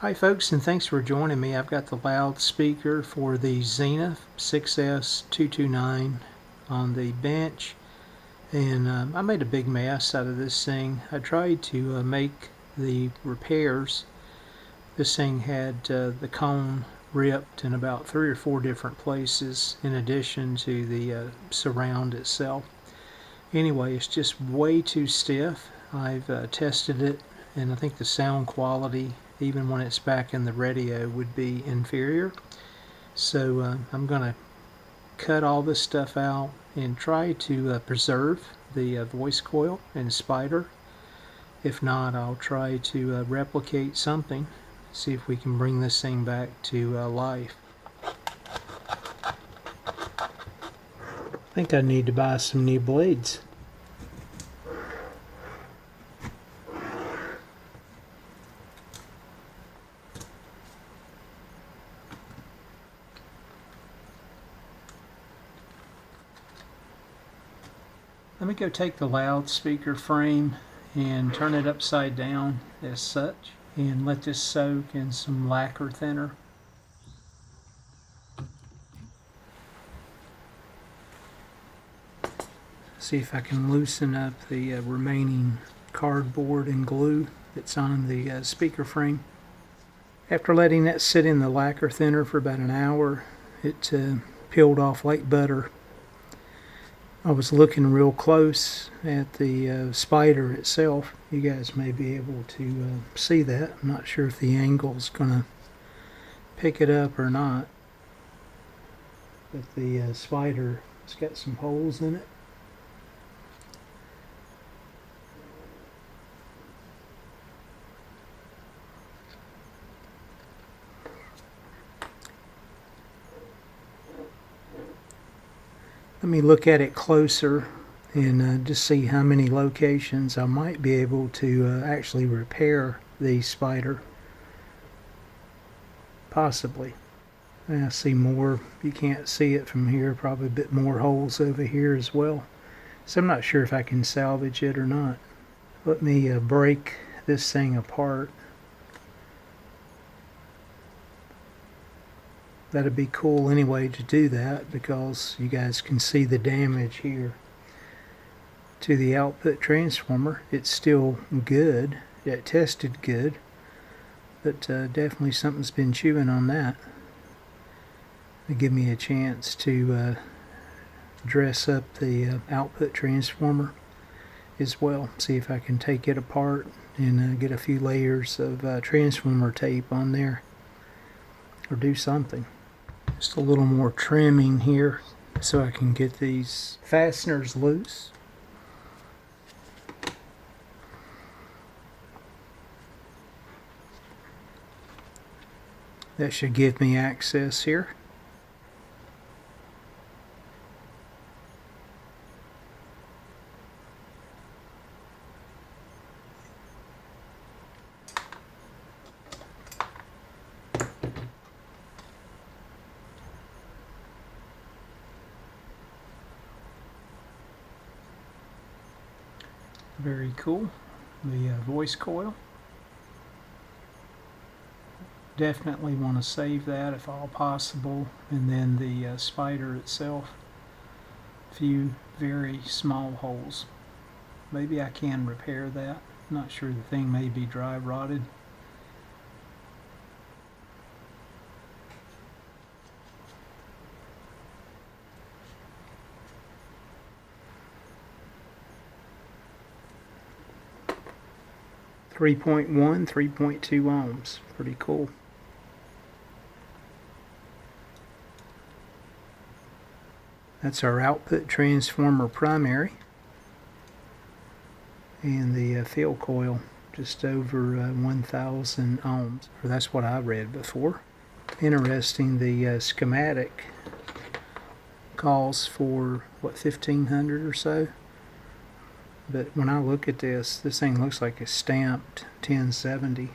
Hi folks, and thanks for joining me. I've got the loudspeaker for the Zenith 6S229 on the bench, and I made a big mess out of this thing. I tried to make the repairs. This thing had the cone ripped in about 3 or 4 different places in addition to the surround itself. Anyway, it's just way too stiff. I've tested it, and I think the sound quality, even when it's back in the radio, would be inferior. So I'm going to cut all this stuff out and try to preserve the voice coil and spider. If not, I'll try to replicate something, see if we can bring this thing back to life. I think I need to buy some new blades. Let me go take the loudspeaker frame and turn it upside down as such and let this soak in some lacquer thinner. See if I can loosen up the remaining cardboard and glue that's on the speaker frame. After letting that sit in the lacquer thinner for about an hour, it peeled off like butter. I was looking real close at the spider itself. You guys may be able to see that. I'm not sure if the angle's going to pick it up or not. But the spider has got some holes in it. Let me look at it closer and just see how many locations I might be able to actually repair the spider. Possibly. I see more. You can't see it from here. Probably a bit more holes over here as well. So I'm not sure if I can salvage it or not. Let me break this thing apart. That'd be cool anyway to do that, because you guys can see the damage here to the output transformer. It's still good. It tested good, but definitely something's been chewing on that. It'll give me a chance to dress up the output transformer as well. See if I can take it apart and get a few layers of transformer tape on there, or do something. Just a little more trimming here so I can get these fasteners loose. That should give me access here. Very cool. The voice coil. Definitely want to save that if all possible. And then the spider itself. A few very small holes. Maybe I can repair that. Not sure. The thing may be dry rotted. .1, 3.2 ohms. Pretty cool. That's our output transformer primary. And the field coil just over 1,000 ohms. Or that's what I read before. Interesting, the schematic calls for, what, 1,500 or so? But when I look at this thing looks like a stamped 1070.